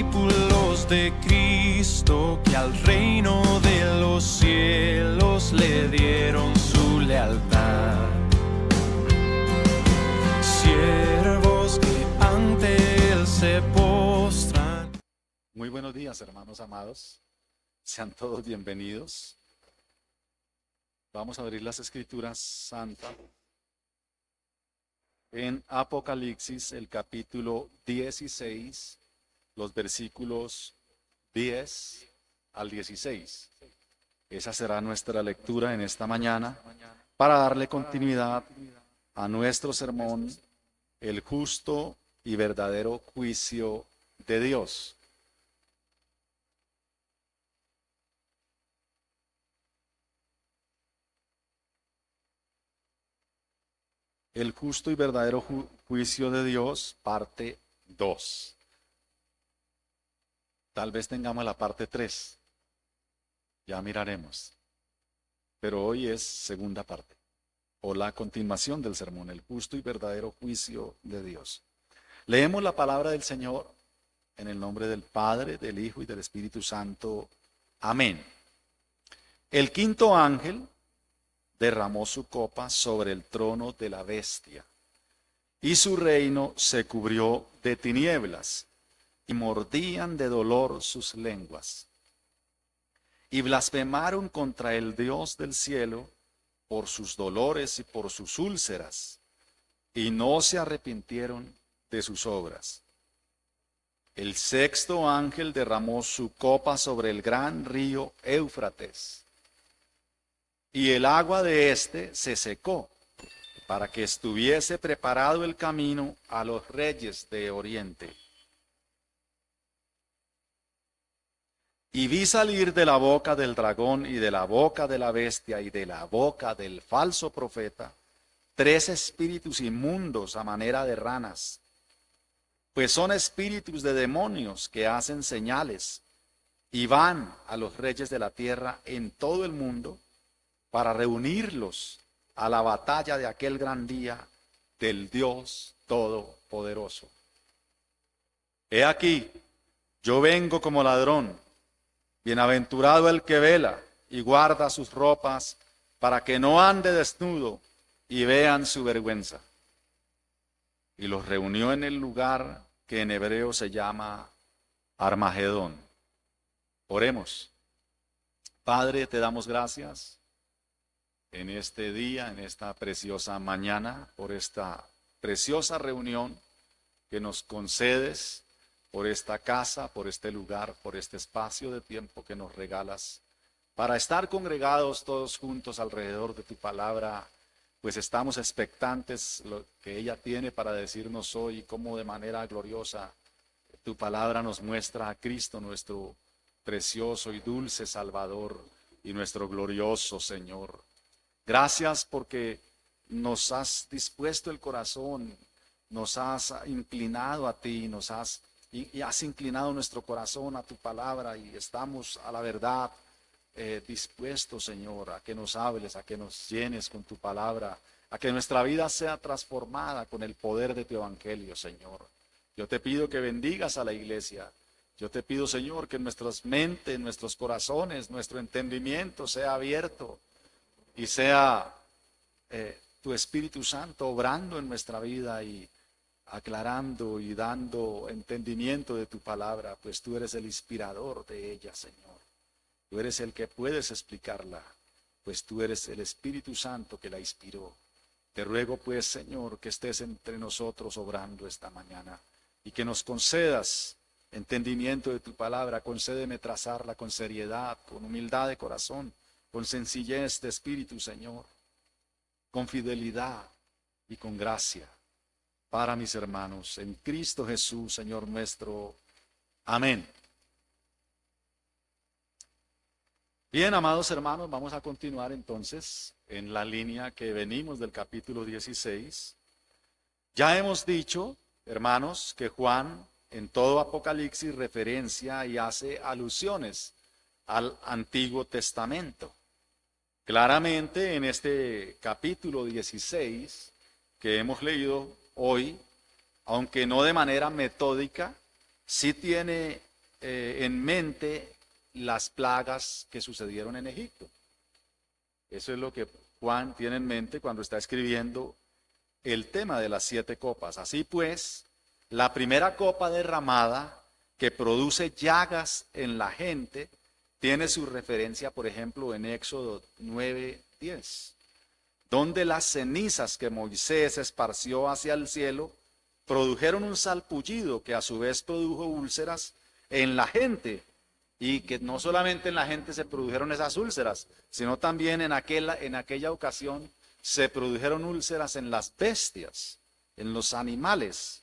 discípulos de Cristo que al reino de los cielos le dieron su lealtad. Siervos que ante él se postran. Muy buenos días, hermanos amados. Sean todos bienvenidos. Vamos a abrir las Escrituras Santas en Apocalipsis, el capítulo 16, los versículos 10 al 16. Esa será nuestra lectura en esta mañana para darle continuidad a nuestro sermón, el justo y verdadero juicio de Dios. El justo y verdadero juicio de Dios, parte 2. Tal vez tengamos la parte 3. Ya miraremos. Pero hoy es segunda parte, o la continuación del sermón, el justo y verdadero juicio de Dios. Leemos la palabra del Señor en el nombre del Padre, del Hijo y del Espíritu Santo. Amén. El quinto ángel derramó su copa sobre el trono de la bestia, y su reino se cubrió de tinieblas, y mordían de dolor sus lenguas. Y blasfemaron contra el Dios del cielo por sus dolores y por sus úlceras, y no se arrepintieron de sus obras. El sexto ángel derramó su copa sobre el gran río Éufrates, y el agua de éste se secó, para que estuviese preparado el camino a los reyes de Oriente. Y vi salir de la boca del dragón y de la boca de la bestia y de la boca del falso profeta 3 espíritus inmundos a manera de ranas, pues son espíritus de demonios que hacen señales y van a los reyes de la tierra en todo el mundo para reunirlos a la batalla de aquel gran día del Dios Todopoderoso. He aquí, yo vengo como ladrón. Bienaventurado el que vela y guarda sus ropas para que no ande desnudo y vean su vergüenza. Y los reunió en el lugar que en hebreo se llama Armagedón. Oremos. Padre, te damos gracias en este día, en esta preciosa mañana, por esta preciosa reunión que nos concedes, por esta casa, por este lugar, por este espacio de tiempo que nos regalas, para estar congregados todos juntos alrededor de tu palabra, pues estamos expectantes lo que ella tiene para decirnos hoy, cómo de manera gloriosa tu palabra nos muestra a Cristo, nuestro precioso y dulce Salvador y nuestro glorioso Señor. Gracias porque nos has dispuesto el corazón, nos has inclinado a ti, y has inclinado nuestro corazón a tu palabra y estamos a la verdad dispuestos, Señor, a que nos hables, a que nos llenes con tu palabra, a que nuestra vida sea transformada con el poder de tu evangelio, Señor. Yo te pido que bendigas a la iglesia. Yo te pido, Señor, que nuestras mentes, nuestros corazones, nuestro entendimiento sea abierto y sea tu Espíritu Santo obrando en nuestra vida y aclarando y dando entendimiento de tu palabra, pues tú eres el inspirador de ella, Señor. Tú eres el que puedes explicarla, pues tú eres el Espíritu Santo que la inspiró. Te ruego, pues, Señor, que estés entre nosotros obrando esta mañana y que nos concedas entendimiento de tu palabra. Concédeme trazarla con seriedad, con humildad de corazón, con sencillez de espíritu, Señor, con fidelidad y con gracia para mis hermanos, en Cristo Jesús, Señor nuestro. Amén. Bien, amados hermanos, vamos a continuar entonces en la línea que venimos del capítulo 16. Ya hemos dicho, hermanos, que Juan en todo Apocalipsis referencia y hace alusiones al Antiguo Testamento. Claramente en este capítulo 16 que hemos leído hoy, aunque no de manera metódica, sí tiene en mente las plagas que sucedieron en Egipto. Eso es lo que Juan tiene en mente cuando está escribiendo el tema de las 7 copas. Así pues, la primera copa derramada que produce llagas en la gente tiene su referencia, por ejemplo, en Éxodo 9:10, donde las cenizas que Moisés esparció hacia el cielo produjeron un salpullido que a su vez produjo úlceras en la gente, y que no solamente en la gente se produjeron esas úlceras, sino también en aquella ocasión se produjeron úlceras en las bestias, en los animales.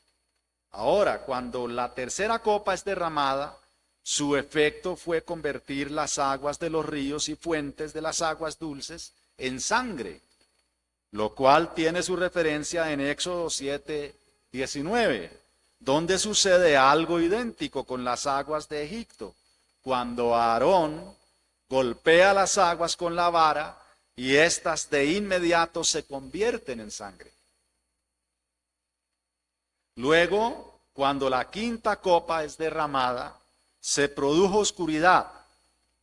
Ahora, cuando la tercera copa es derramada, su efecto fue convertir las aguas de los ríos y fuentes de las aguas dulces en sangre, lo cual tiene su referencia en Éxodo 7:19, donde sucede algo idéntico con las aguas de Egipto, cuando Aarón golpea las aguas con la vara y éstas de inmediato se convierten en sangre. Luego, cuando la quinta copa es derramada, se produjo oscuridad,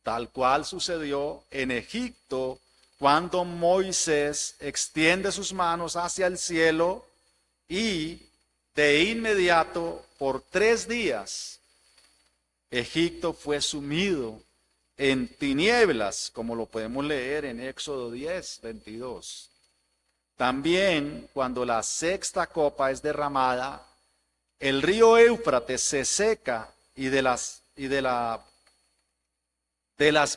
tal cual sucedió en Egipto cuando Moisés extiende sus manos hacia el cielo y de inmediato por 3 días Egipto fue sumido en tinieblas, como lo podemos leer en Éxodo 10:22. También cuando la sexta copa es derramada, el río Éufrates se seca y de las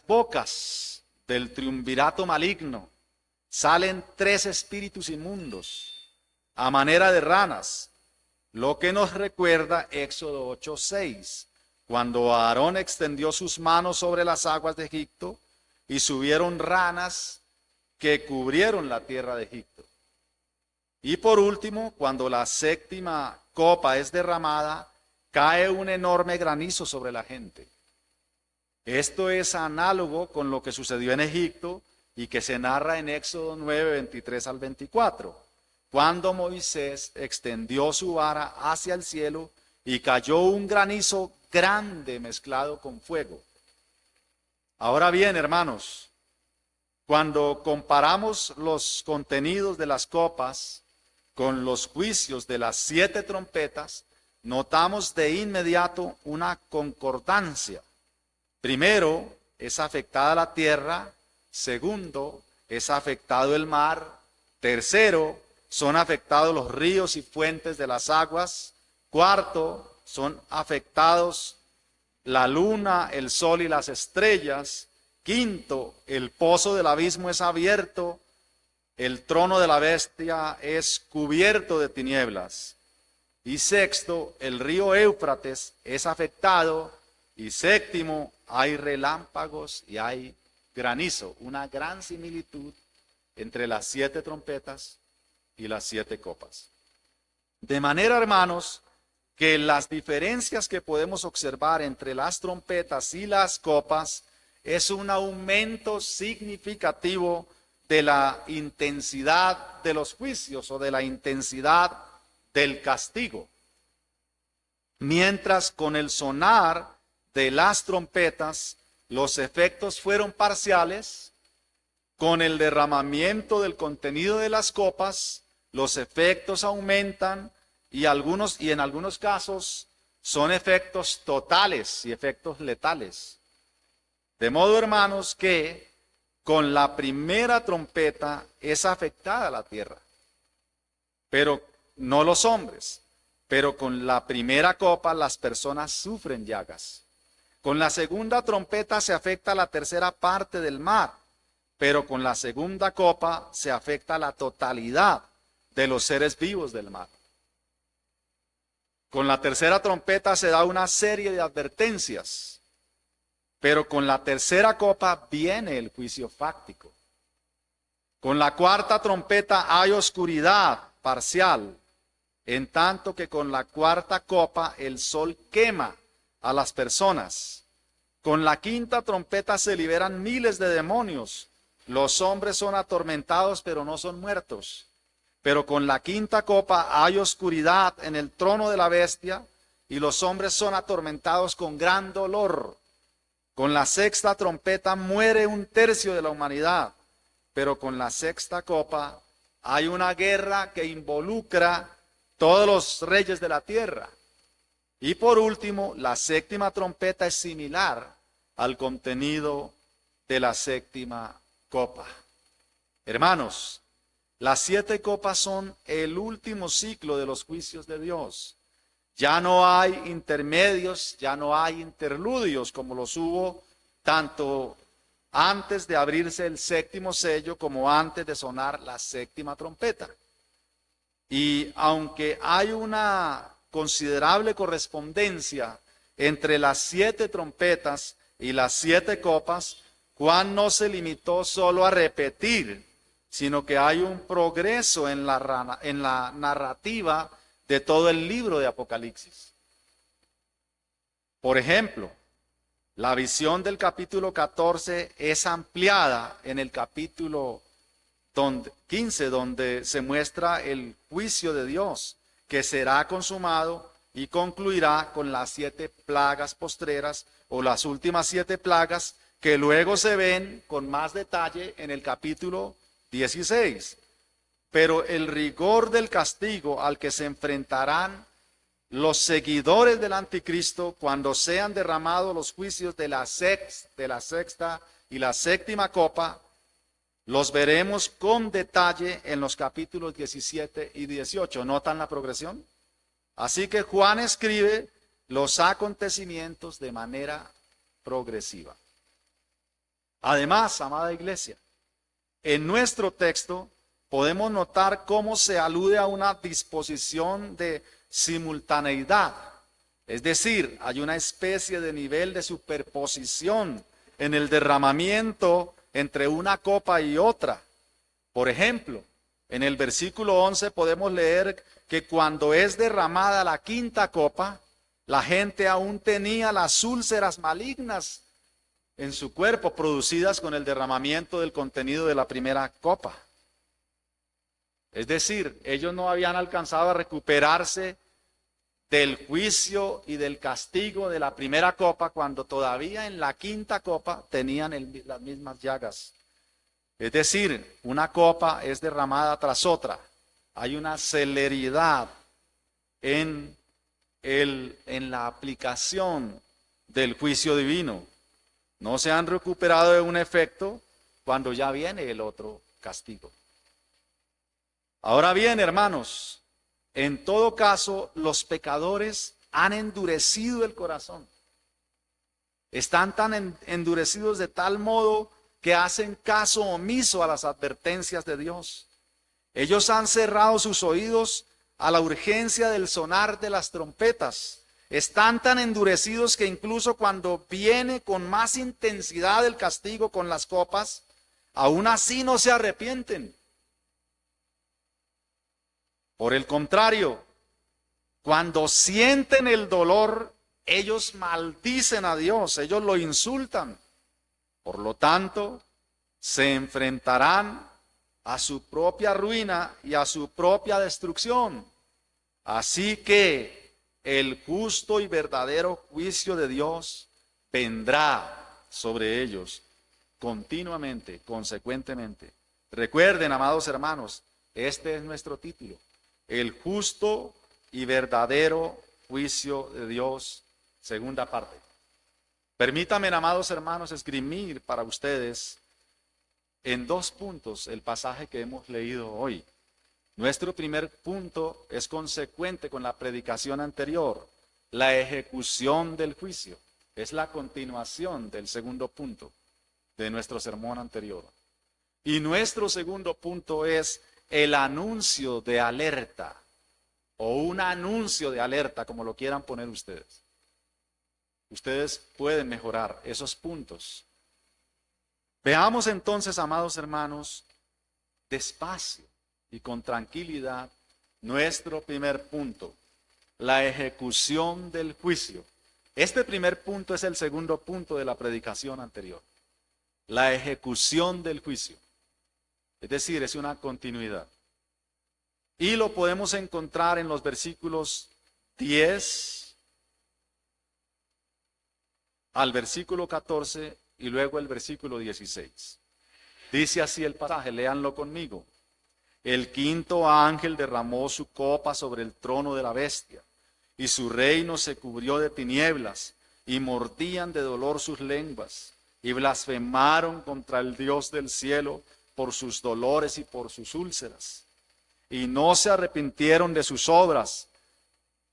bocas del triunvirato maligno salen 3 espíritus inmundos a manera de ranas, lo que nos recuerda Éxodo 8:6, cuando Aarón extendió sus manos sobre las aguas de Egipto y subieron ranas que cubrieron la tierra de Egipto. Y por último, cuando la séptima copa es derramada, cae un enorme granizo sobre la gente. Esto es análogo con lo que sucedió en Egipto y que se narra en Éxodo 9:23 al 24, cuando Moisés extendió su vara hacia el cielo y cayó un granizo grande mezclado con fuego. Ahora bien, hermanos, cuando comparamos los contenidos de las copas con los juicios de las 7 trompetas, notamos de inmediato una concordancia. Primero, es afectada la tierra. Segundo, es afectado el mar. Tercero, son afectados los ríos y fuentes de las aguas. Cuarto, son afectados la luna, el sol y las estrellas. Quinto, el pozo del abismo es abierto. El trono de la bestia es cubierto de tinieblas. Y sexto, el río Éufrates es afectado. Y séptimo, hay relámpagos y hay granizo. Una gran similitud entre las 7 trompetas y las 7 copas. De manera, hermanos, que las diferencias que podemos observar entre las trompetas y las copas es un aumento significativo de la intensidad de los juicios o de la intensidad del castigo. Mientras con el sonar de las trompetas los efectos fueron parciales, con el derramamiento del contenido de las copas los efectos aumentan y en algunos casos son efectos totales y efectos letales. De modo, hermanos, que con la primera trompeta es afectada la tierra, pero no los hombres. Pero con la primera copa las personas sufren llagas. Con la segunda trompeta se afecta la tercera parte del mar, pero con la segunda copa se afecta la totalidad de los seres vivos del mar. Con la tercera trompeta se da una serie de advertencias, pero con la tercera copa viene el juicio fáctico. Con la cuarta trompeta hay oscuridad parcial, en tanto que con la cuarta copa el sol quema a las personas. Con la quinta trompeta se liberan miles de demonios. Los hombres son atormentados, pero no son muertos. Pero con la quinta copa hay oscuridad en el trono de la bestia y los hombres son atormentados con gran dolor. Con la sexta trompeta muere 1/3 de la humanidad, pero con la sexta copa hay una guerra que involucra todos los reyes de la tierra. Y por último, la séptima trompeta es similar al contenido de la séptima copa. Hermanos, las 7 copas son el último ciclo de los juicios de Dios. Ya no hay intermedios, ya no hay interludios como los hubo tanto antes de abrirse el séptimo sello como antes de sonar la séptima trompeta. Y aunque hay una considerable correspondencia entre las 7 trompetas y las 7 copas, Juan no se limitó solo a repetir, sino que hay un progreso en la narrativa de todo el libro de Apocalipsis. Por ejemplo, la visión del capítulo 14 es ampliada en el capítulo 15, donde se muestra el juicio de Dios, que será consumado y concluirá con las 7 plagas postreras o las últimas 7 plagas que luego se ven con más detalle en el capítulo 16. Pero el rigor del castigo al que se enfrentarán los seguidores del anticristo cuando sean derramados los juicios de la sexta y la séptima copa, los veremos con detalle en los capítulos 17 y 18. ¿Notan la progresión? Así que Juan escribe los acontecimientos de manera progresiva. Además, amada iglesia, en nuestro texto podemos notar cómo se alude a una disposición de simultaneidad. Es decir, hay una especie de nivel de superposición en el derramamiento entre una copa y otra. Por ejemplo, en el versículo 11 podemos leer que cuando es derramada la quinta copa, la gente aún tenía las úlceras malignas en su cuerpo producidas con el derramamiento del contenido de la primera copa. Es decir, ellos no habían alcanzado a recuperarse del juicio y del castigo de la primera copa cuando todavía en la quinta copa tenían las mismas llagas. Es decir, una copa es derramada tras otra. Hay una celeridad en la aplicación del juicio divino. No se han recuperado de un efecto cuando ya viene el otro castigo. Ahora bien, hermanos, en todo caso, los pecadores han endurecido el corazón. Están tan endurecidos de tal modo que hacen caso omiso a las advertencias de Dios. Ellos han cerrado sus oídos a la urgencia del sonar de las trompetas. Están tan endurecidos que incluso cuando viene con más intensidad el castigo con las copas, aún así no se arrepienten. Por el contrario, cuando sienten el dolor, ellos maldicen a Dios, ellos lo insultan. Por lo tanto, se enfrentarán a su propia ruina y a su propia destrucción. Así que el justo y verdadero juicio de Dios vendrá sobre ellos continuamente, consecuentemente. Recuerden, amados hermanos, este es nuestro título. El justo y verdadero juicio de Dios, segunda parte. Permítanme, amados hermanos, esgrimir para ustedes en 2 puntos el pasaje que hemos leído hoy. Nuestro primer punto es consecuente con la predicación anterior, la ejecución del juicio. Es la continuación del segundo punto de nuestro sermón anterior. Y nuestro segundo punto es el anuncio de alerta, o un anuncio de alerta, como lo quieran poner ustedes. Ustedes pueden mejorar esos puntos. Veamos entonces, amados hermanos, despacio y con tranquilidad, nuestro primer punto, la ejecución del juicio. Este primer punto es el segundo punto de la predicación anterior, la ejecución del juicio. Es decir, es una continuidad. Y lo podemos encontrar en los versículos 10 al versículo 14 y luego el versículo 16. Dice así el pasaje, léanlo conmigo. El quinto ángel derramó su copa sobre el trono de la bestia, y su reino se cubrió de tinieblas, y mordían de dolor sus lenguas, y blasfemaron contra el Dios del cielo por sus dolores y por sus úlceras, y no se arrepintieron de sus obras.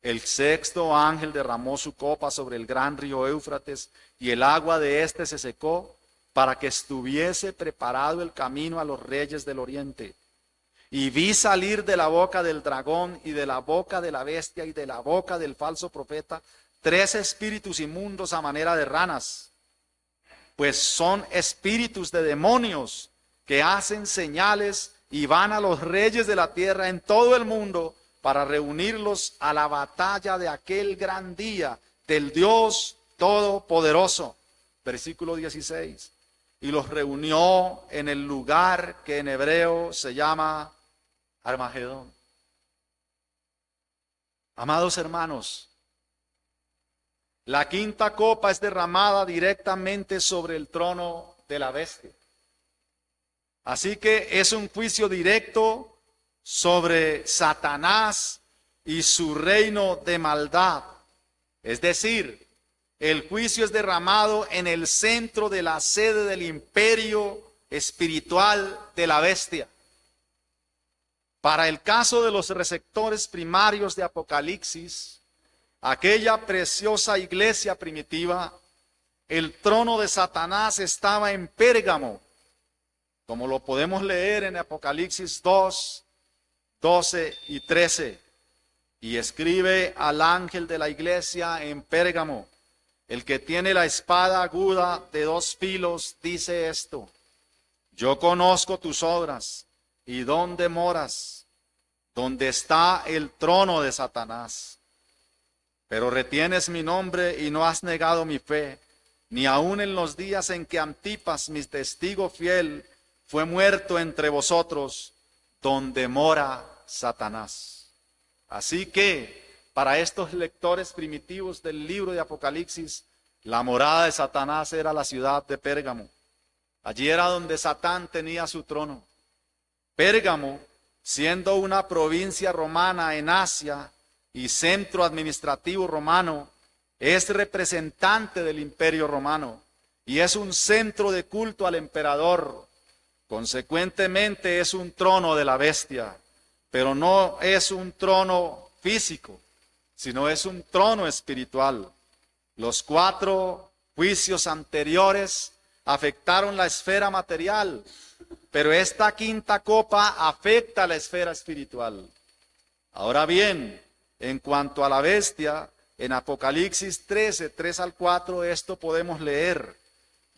El sexto ángel derramó su copa sobre el gran río Éufrates, y el agua de éste se secó, para que estuviese preparado el camino a los reyes del oriente. Y vi salir de la boca del dragón y de la boca de la bestia y de la boca del falso profeta 3 espíritus inmundos a manera de ranas, pues son espíritus de demonios que hacen señales y van a los reyes de la tierra en todo el mundo para reunirlos a la batalla de aquel gran día del Dios Todopoderoso. Versículo 16. Y los reunió en el lugar que en hebreo se llama Armagedón. Amados hermanos, la quinta copa es derramada directamente sobre el trono de la bestia. Así que es un juicio directo sobre Satanás y su reino de maldad. Es decir, el juicio es derramado en el centro de la sede del imperio espiritual de la bestia. Para el caso de los receptores primarios de Apocalipsis, aquella preciosa iglesia primitiva, el trono de Satanás estaba en Pérgamo, como lo podemos leer en Apocalipsis 2, 12 y 13. Y escribe al ángel de la iglesia en Pérgamo, el que tiene la espada aguda de 2 filos, dice esto: yo conozco tus obras y dónde moras, donde está el trono de Satanás. Pero retienes mi nombre y no has negado mi fe, ni aun en los días en que Antipas, mi testigo fiel, fue muerto entre vosotros, donde mora Satanás. Así que, para estos lectores primitivos del libro de Apocalipsis, la morada de Satanás era la ciudad de Pérgamo. Allí era donde Satán tenía su trono. Pérgamo, siendo una provincia romana en Asia y centro administrativo romano, es representante del imperio romano y es un centro de culto al emperador. Consecuentemente es un trono de la bestia, pero no es un trono físico, sino es un trono espiritual. Los 4 juicios anteriores afectaron la esfera material, pero esta quinta copa afecta la esfera espiritual. Ahora bien, en cuanto a la bestia, en Apocalipsis 13, 3 al 4, esto podemos leer: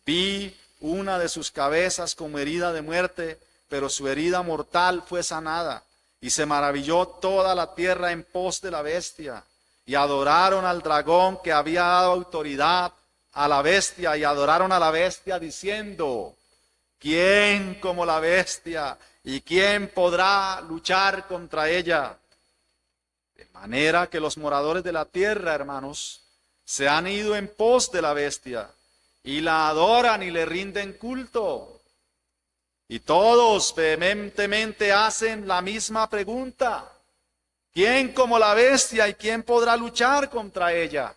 vi una de sus cabezas como herida de muerte, pero su herida mortal fue sanada. Y se maravilló toda la tierra en pos de la bestia, y adoraron al dragón que había dado autoridad a la bestia, y adoraron a la bestia diciendo: ¿quién como la bestia? ¿Y quién podrá luchar contra ella? De manera que los moradores de la tierra, hermanos, se han ido en pos de la bestia, y la adoran y le rinden culto. Y todos vehementemente hacen la misma pregunta: ¿quién como la bestia y quién podrá luchar contra ella?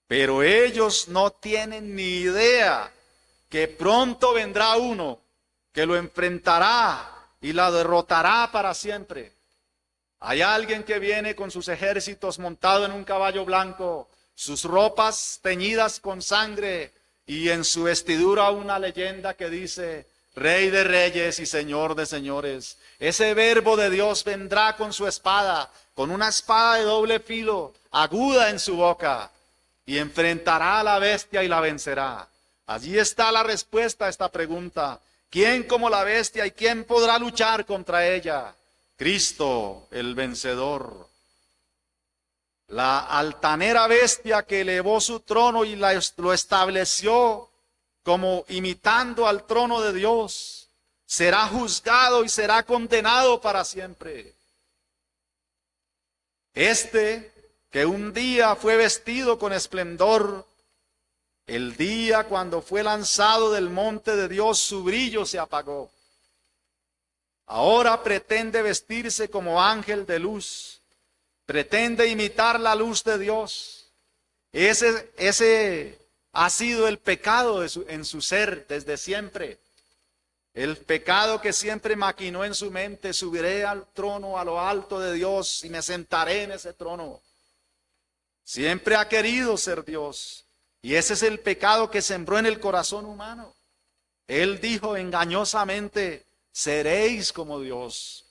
Pero ellos no tienen ni idea que pronto vendrá uno que lo enfrentará y la derrotará para siempre. Hay alguien que viene con sus ejércitos montado en un caballo blanco, sus ropas teñidas con sangre y en su vestidura una leyenda que dice: Rey de reyes y Señor de señores. Ese verbo de Dios vendrá con su espada, con una espada de doble filo, aguda en su boca, y enfrentará a la bestia y la vencerá. Allí está la respuesta a esta pregunta: ¿quién como la bestia y quién podrá luchar contra ella? Cristo, el vencedor. La altanera bestia que elevó su trono y lo estableció como imitando al trono de Dios, será juzgado y será condenado para siempre. Este, que un día fue vestido con esplendor, El día cuando fue lanzado del monte de Dios, su brillo se apagó. Ahora pretende vestirse como ángel de luz. Pretende imitar la luz de Dios. Ese ha sido el pecado en su ser desde siempre. El pecado que siempre maquinó en su mente: subiré al trono a lo alto de Dios y me sentaré en ese trono. Siempre ha querido ser Dios. Y ese es el pecado que sembró en el corazón humano. Él dijo engañosamente: seréis como Dios.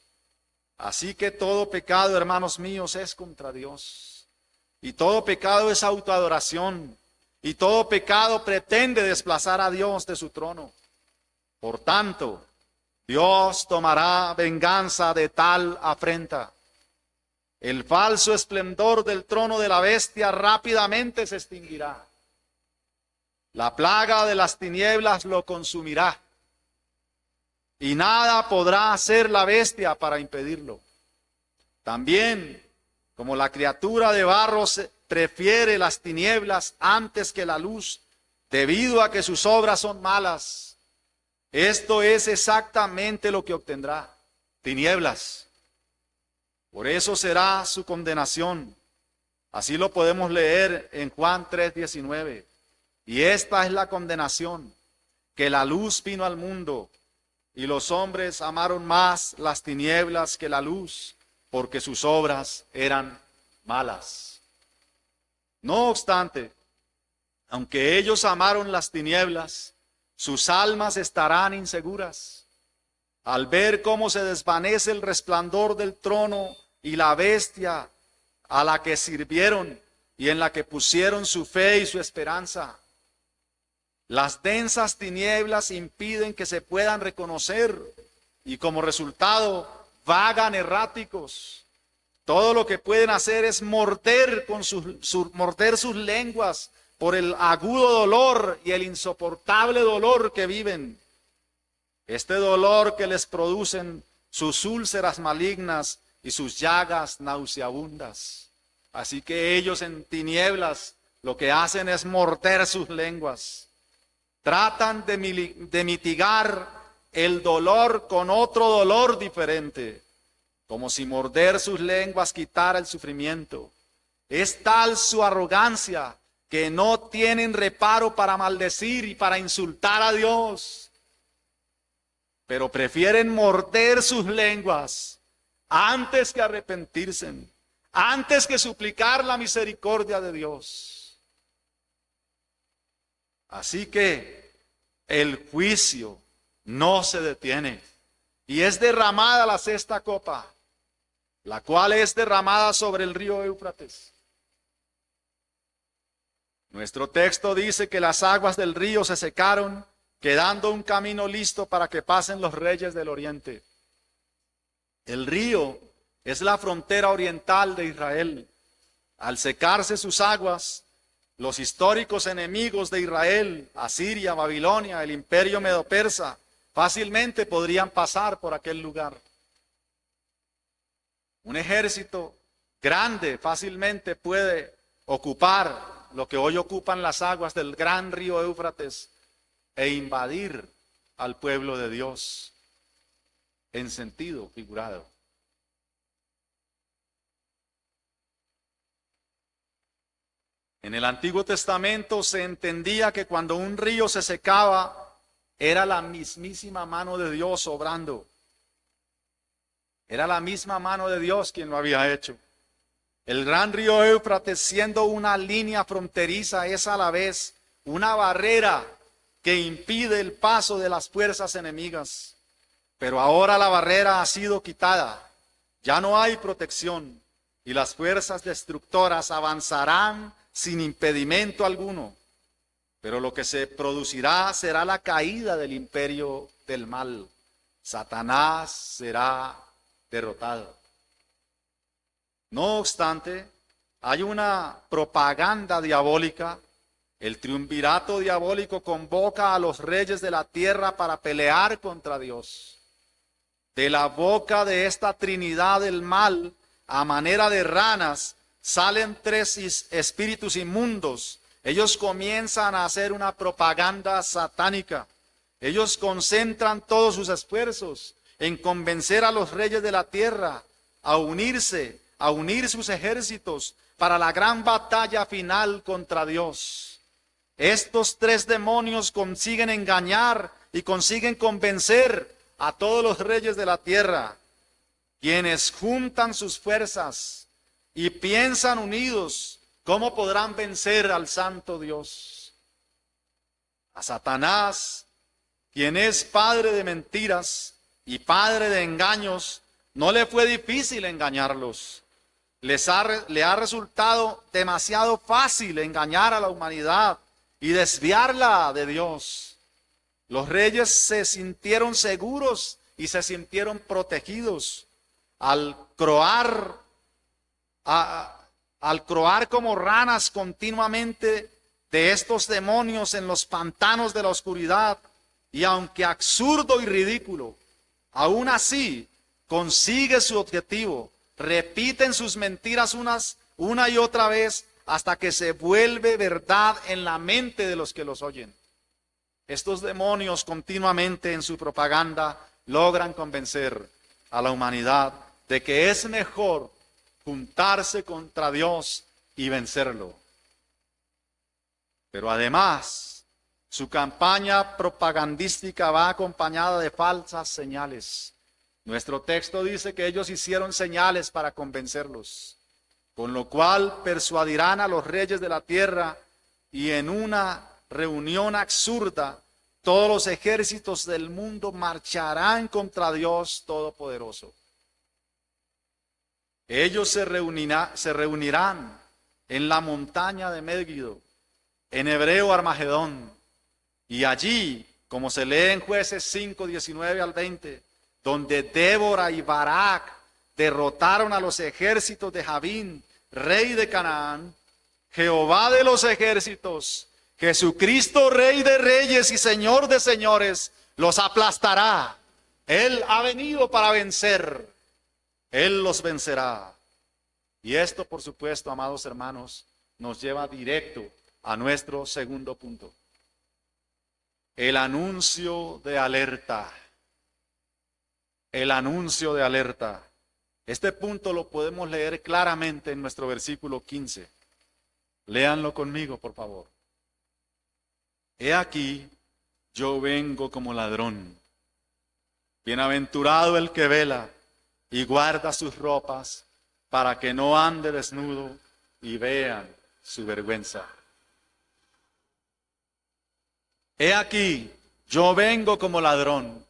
Así que todo pecado, hermanos míos, es contra Dios. Y todo pecado es autoadoración. Y todo pecado pretende desplazar a Dios de su trono. Por tanto, Dios tomará venganza de tal afrenta. El falso esplendor del trono de la bestia rápidamente se extinguirá. La plaga de las tinieblas lo consumirá. Y nada podrá hacer la bestia para impedirlo. También, como la criatura de barro prefiere las tinieblas antes que la luz, debido a que sus obras son malas, esto es exactamente lo que obtendrá: tinieblas. Por eso será su condenación. Así lo podemos leer en Juan 3:19. Y esta es la condenación, que la luz vino al mundo, y los hombres amaron más las tinieblas que la luz, porque sus obras eran malas. No obstante, aunque ellos amaron las tinieblas, sus almas estarán inseguras al ver cómo se desvanece el resplandor del trono y la bestia a la que sirvieron y en la que pusieron su fe y su esperanza. Las densas tinieblas impiden que se puedan reconocer y como resultado vagan erráticos. Todo lo que pueden hacer es morder morder sus lenguas por el agudo dolor y el insoportable dolor que viven. Este dolor que les producen sus úlceras malignas y sus llagas nauseabundas. Así que ellos en tinieblas lo que hacen es morder sus lenguas. Tratan de mitigar el dolor con otro dolor diferente, como si morder sus lenguas quitara el sufrimiento. Es tal su arrogancia que no tienen reparo para maldecir y para insultar a Dios, pero prefieren morder sus lenguas antes que arrepentirse, antes que suplicar la misericordia de Dios. Así que el juicio no se detiene y es derramada la sexta copa, la cual es derramada sobre el río Éufrates. Nuestro texto dice que las aguas del río se secaron, quedando un camino listo para que pasen los reyes del oriente. El río es la frontera oriental de Israel. Al secarse sus aguas, los históricos enemigos de Israel, Asiria, Babilonia, el imperio medo-persa, fácilmente podrían pasar por aquel lugar. Un ejército grande fácilmente puede ocupar lo que hoy ocupan las aguas del gran río Éufrates e invadir al pueblo de Dios en sentido figurado. En el Antiguo Testamento se entendía que cuando un río se secaba, era la mismísima mano de Dios obrando. Era la misma mano de Dios quien lo había hecho. El gran río Éufrates, siendo una línea fronteriza, es a la vez una barrera que impide el paso de las fuerzas enemigas. Pero ahora la barrera ha sido quitada. Ya no hay protección y las fuerzas destructoras avanzarán sin impedimento alguno. Pero lo que se producirá será la caída del imperio del mal. Satanás será derrotado. No obstante, hay una propaganda diabólica. El triunvirato diabólico convoca a los reyes de la tierra para pelear contra Dios. De la boca de esta trinidad del mal, a manera de ranas, salen tres espíritus inmundos Ellos comienzan a hacer una propaganda satánica. Ellos concentran todos sus esfuerzos en convencer a los reyes de la tierra a unirse, a unir sus ejércitos para la gran batalla final contra Dios. Estos tres demonios consiguen engañar y consiguen convencer a todos los reyes de la tierra, quienes juntan sus fuerzas y piensan unidos cómo podrán vencer al santo Dios. A Satanás, quien es padre de mentiras y padre de engaños, no le fue difícil engañarlos. Le ha resultado demasiado fácil engañar a la humanidad y desviarla de Dios. Los reyes se sintieron seguros y se sintieron protegidos al croar como ranas continuamente de estos demonios en los pantanos de la oscuridad. Y aunque absurdo y ridículo, aún así consigue su objetivo. Repiten sus mentiras una y otra vez hasta que se vuelve verdad en la mente de los que los oyen. Estos demonios continuamente en su propaganda logran convencer a la humanidad de que es mejor juntarse contra Dios y vencerlo. Pero además, su campaña propagandística va acompañada de falsas señales. Nuestro texto dice que ellos hicieron señales para convencerlos, con lo cual persuadirán a los reyes de la tierra, y en una reunión absurda todos los ejércitos del mundo marcharán contra Dios Todopoderoso. Ellos se reunirán en la montaña de Megiddo, en hebreo Armagedón, y allí, como se lee en Jueces 5, 19 al 20, donde Débora y Barak derrotaron a los ejércitos de Jabín, rey de Canaán, Jehová de los ejércitos, Jesucristo, Rey de reyes y Señor de señores, los aplastará. Él ha venido para vencer. Él los vencerá. Y esto, por supuesto, amados hermanos, nos lleva directo a nuestro segundo punto. El anuncio de alerta. El anuncio de alerta. Este punto lo podemos leer claramente en nuestro versículo 15. Léanlo conmigo, por favor. He aquí, yo vengo como ladrón. Bienaventurado el que vela y guarda sus ropas, para que no ande desnudo y vean su vergüenza. He aquí, yo vengo como ladrón.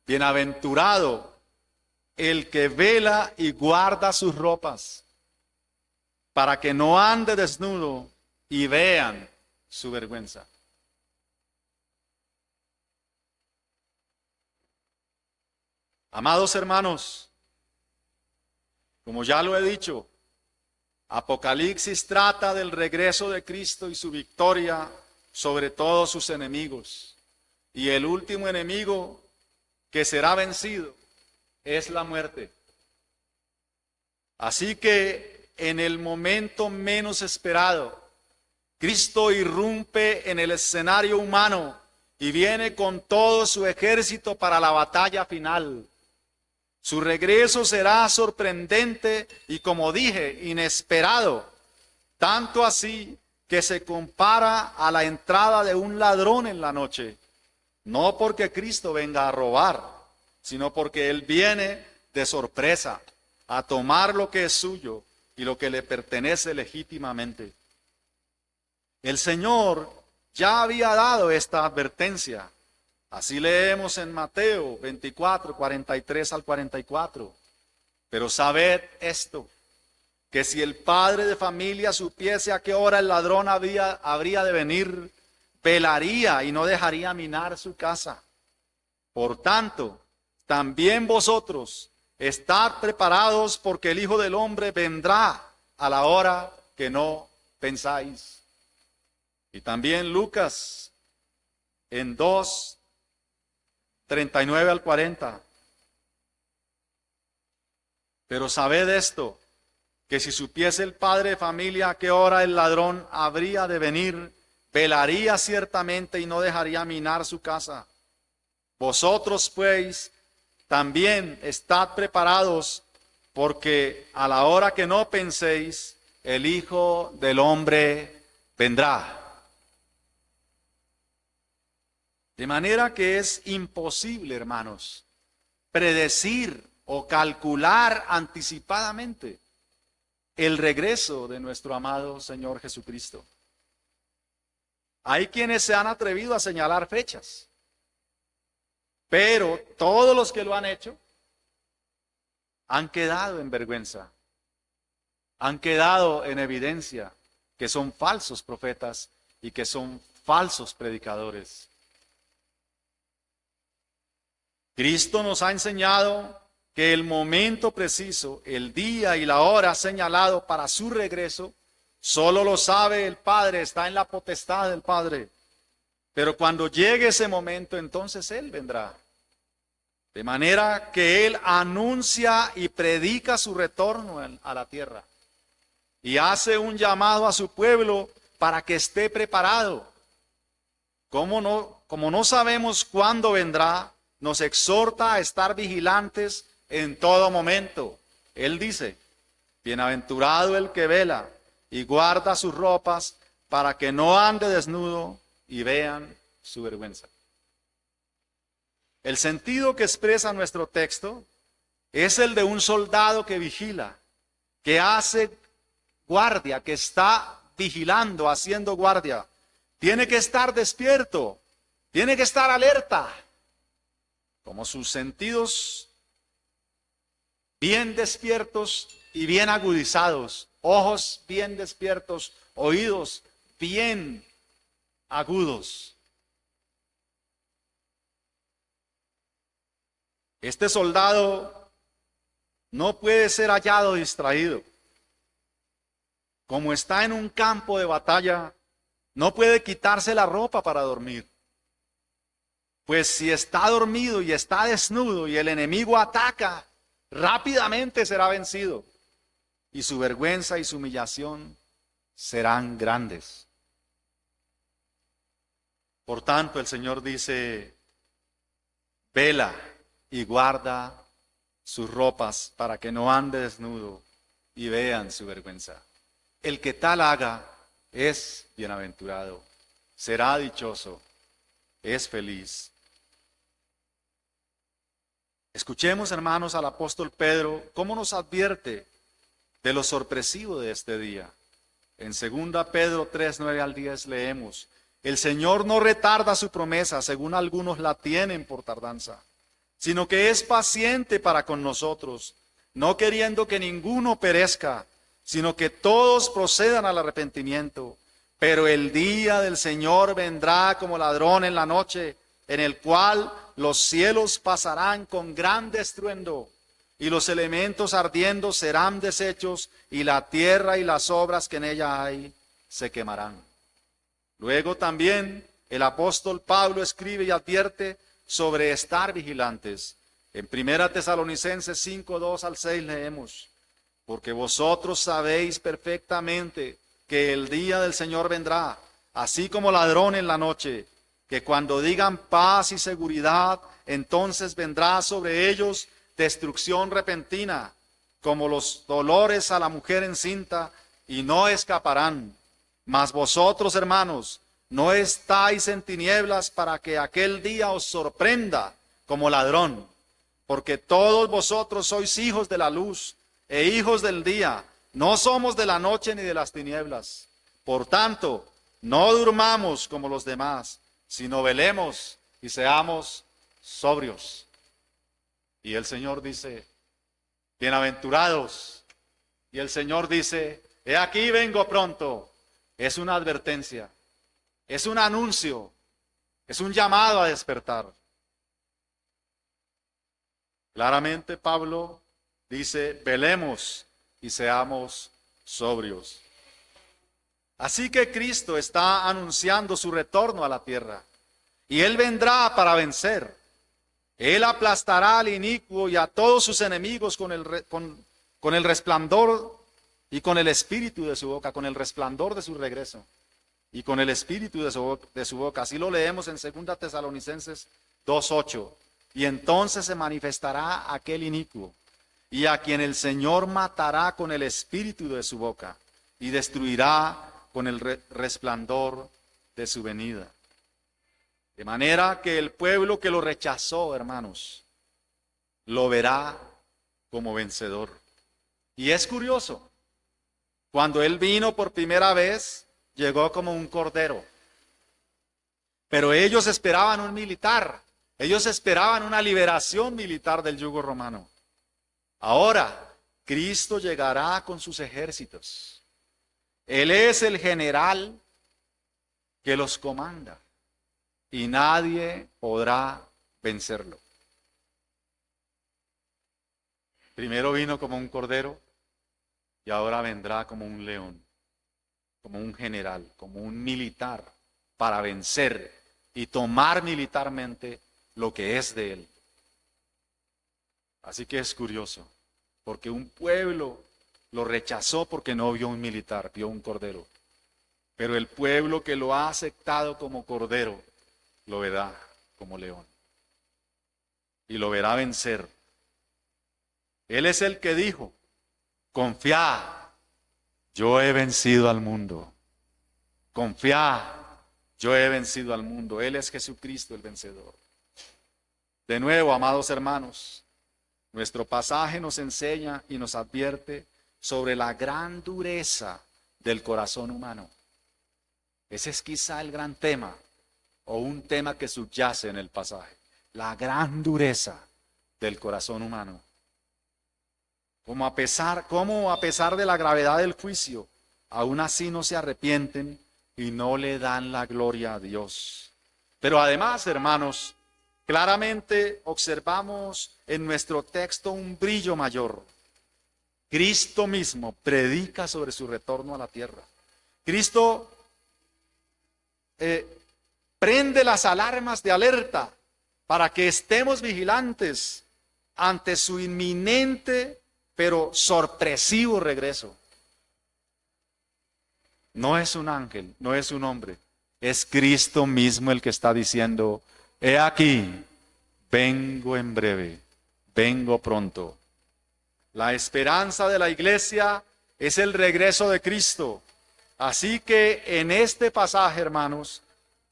Bienaventurado el que vela y guarda sus ropas, para que no ande desnudo y vean su vergüenza. Amados hermanos, como ya lo he dicho, Apocalipsis trata del regreso de Cristo y su victoria sobre todos sus enemigos. Y el último enemigo que será vencido es la muerte. Así que en el momento menos esperado, Cristo irrumpe en el escenario humano y viene con todo su ejército para la batalla final. Su regreso será sorprendente y, como dije, inesperado, tanto así que se compara a la entrada de un ladrón en la noche, no porque Cristo venga a robar, sino porque Él viene de sorpresa a tomar lo que es suyo y lo que le pertenece legítimamente. El Señor ya había dado esta advertencia. Así leemos en Mateo 24, 43 al 44. Pero sabed esto, que si el padre de familia supiese a qué hora el ladrón habría de venir, velaría y no dejaría minar su casa. Por tanto, también vosotros estad preparados, porque el Hijo del Hombre vendrá a la hora que no pensáis. Y también Lucas en 2, 39 al 40. Pero sabed esto, que si supiese el padre de familia a qué hora el ladrón habría de venir, velaría ciertamente y no dejaría minar su casa. Vosotros pues también estad preparados, porque a la hora que no penséis, el Hijo del Hombre vendrá. De manera que es imposible, hermanos, predecir o calcular anticipadamente el regreso de nuestro amado Señor Jesucristo. Hay quienes se han atrevido a señalar fechas, pero todos los que lo han hecho han quedado en vergüenza, han quedado en evidencia que son falsos profetas y que son falsos predicadores. Cristo nos ha enseñado que el momento preciso, el día y la hora señalado para su regreso, solo lo sabe el Padre, está en la potestad del Padre. Pero cuando llegue ese momento, entonces Él vendrá. De manera que Él anuncia y predica su retorno a la tierra. Y hace un llamado a su pueblo para que esté preparado. Como no sabemos cuándo vendrá, nos exhorta a estar vigilantes en todo momento. Él dice, bienaventurado el que vela y guarda sus ropas para que no ande desnudo y vean su vergüenza. El sentido que expresa nuestro texto es el de un soldado que vigila, que hace guardia, que está vigilando, haciendo guardia. Tiene que estar despierto, tiene que estar alerta. Como sus sentidos bien despiertos y bien agudizados, ojos bien despiertos, oídos bien agudos. Este soldado no puede ser hallado distraído. Como está en un campo de batalla, no puede quitarse la ropa para dormir. Pues si está dormido y está desnudo y el enemigo ataca, rápidamente será vencido. Y su vergüenza y su humillación serán grandes. Por tanto, el Señor dice, vela y guarda sus ropas para que no ande desnudo y vean su vergüenza. El que tal haga es bienaventurado, será dichoso, es feliz. Escuchemos, hermanos, al apóstol Pedro cómo nos advierte de lo sorpresivo de este día. En 2 Pedro 3, 9 al 10 leemos, el Señor no retarda su promesa, según algunos la tienen por tardanza, sino que es paciente para con nosotros, no queriendo que ninguno perezca, sino que todos procedan al arrepentimiento. Pero el día del Señor vendrá como ladrón en la noche, en el cual los cielos pasarán con gran estruendo, y los elementos ardiendo serán deshechos, y la tierra y las obras que en ella hay se quemarán. Luego también el apóstol Pablo escribe y advierte sobre estar vigilantes. En 1 Tesalonicenses 5, 2 al 6 leemos, porque vosotros sabéis perfectamente que el día del Señor vendrá, así como ladrón en la noche, que cuando digan paz y seguridad, entonces vendrá sobre ellos destrucción repentina, como los dolores a la mujer encinta, y no escaparán. Mas vosotros, hermanos, no estáis en tinieblas para que aquel día os sorprenda como ladrón, porque todos vosotros sois hijos de la luz e hijos del día, no somos de la noche ni de las tinieblas. Por tanto, no durmamos como los demás, sino velemos y seamos sobrios. Y el Señor dice, bienaventurados. Y el Señor dice, he aquí vengo pronto. Es una advertencia, es un anuncio, es un llamado a despertar. Claramente Pablo dice, velemos y seamos sobrios. Así que Cristo está anunciando su retorno a la tierra. Y Él vendrá para vencer. Él aplastará al inicuo y a todos sus enemigos con el resplandor y con el espíritu de su boca, con el resplandor de su regreso. y con el espíritu de su boca. Así lo leemos en 2 Tesalonicenses 2:8. Y entonces se manifestará aquel inicuo, y a quien el Señor matará con el espíritu de su boca, y destruirá con el resplandor de su venida. De manera que el pueblo que lo rechazó, hermanos, lo verá como vencedor. Y es curioso, cuando él vino por primera vez, llegó como un cordero. Pero ellos esperaban un militar, ellos esperaban una liberación militar del yugo romano. Ahora, Cristo llegará con sus ejércitos. Él es el general que los comanda y nadie podrá vencerlo. Primero vino como un cordero y ahora vendrá como un león, como un general, como un militar, para vencer y tomar militarmente lo que es de él. Así que es curioso, porque un pueblo lo rechazó porque no vio un militar, vio un cordero. Pero el pueblo que lo ha aceptado como cordero, lo verá como león. Y lo verá vencer. Él es el que dijo, confiad, yo he vencido al mundo. Confiad, yo he vencido al mundo. Él es Jesucristo el vencedor. De nuevo, amados hermanos, nuestro pasaje nos enseña y nos advierte sobre la gran dureza del corazón humano. Ese es quizá el gran tema, o un tema que subyace en el pasaje. La gran dureza del corazón humano. Como a pesar de la gravedad del juicio, aún así no se arrepienten y no le dan la gloria a Dios. Pero además, hermanos, claramente observamos en nuestro texto un brillo mayor. Cristo mismo predica sobre su retorno a la tierra. Cristo prende las alarmas de alerta para que estemos vigilantes ante su inminente pero sorpresivo regreso. No es un ángel, no es un hombre, es Cristo mismo el que está diciendo, he aquí, vengo en breve, vengo pronto. La esperanza de la iglesia es el regreso de Cristo. Así que en este pasaje, hermanos,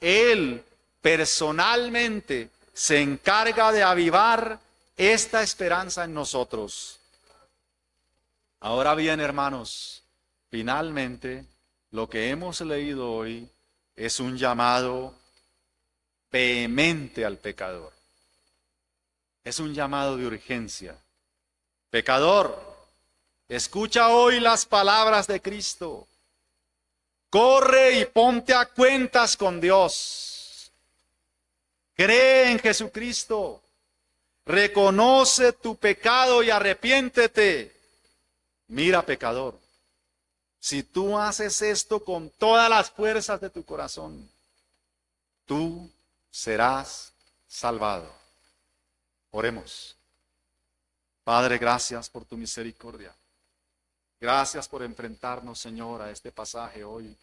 Él personalmente se encarga de avivar esta esperanza en nosotros. Ahora bien, hermanos, finalmente lo que hemos leído hoy es un llamado vehemente al pecador. Es un llamado de urgencia. Pecador, escucha hoy las palabras de Cristo. Corre y ponte a cuentas con Dios. Cree en Jesucristo. Reconoce tu pecado y arrepiéntete. Mira, pecador, si tú haces esto con todas las fuerzas de tu corazón, tú serás salvado. Oremos. Padre, gracias por tu misericordia. Gracias por enfrentarnos, Señor, a este pasaje hoy.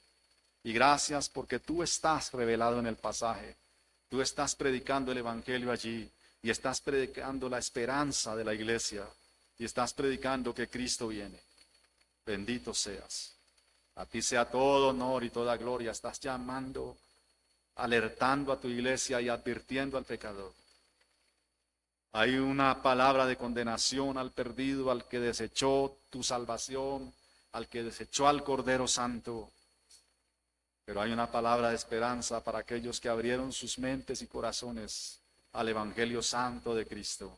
Y gracias porque tú estás revelado en el pasaje. Tú estás predicando el evangelio allí y estás predicando la esperanza de la iglesia y estás predicando que Cristo viene. Bendito seas. A ti sea todo honor y toda gloria. Estás llamando, alertando a tu iglesia y advirtiendo al pecador. Hay una palabra de condenación al perdido, al que desechó tu salvación, al que desechó al Cordero Santo. Pero hay una palabra de esperanza para aquellos que abrieron sus mentes y corazones al Evangelio Santo de Cristo.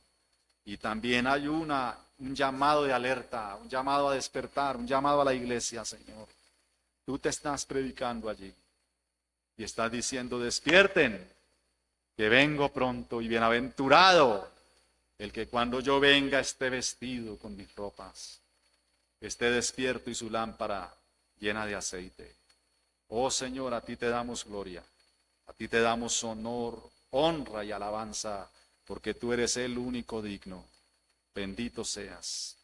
Y también hay un llamado de alerta, un llamado a despertar, un llamado a la iglesia, Señor. Tú te estás predicando allí y estás diciendo, despierten, que vengo pronto, y bienaventurado el que cuando yo venga esté vestido con mis ropas, esté despierto y su lámpara llena de aceite. Oh Señor, a ti te damos gloria, a ti te damos honor, honra y alabanza, porque tú eres el único digno. Bendito seas.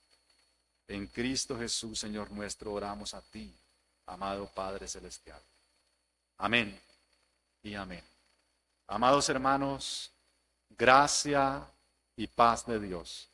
En Cristo Jesús, Señor nuestro, oramos a ti, amado Padre Celestial. Amén y amén. Amados hermanos, gracia y paz de Dios.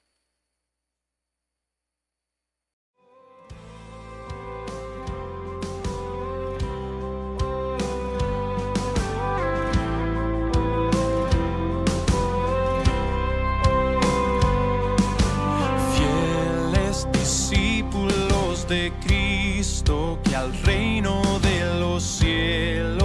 Fieles discípulos de Cristo, que al reino de los cielos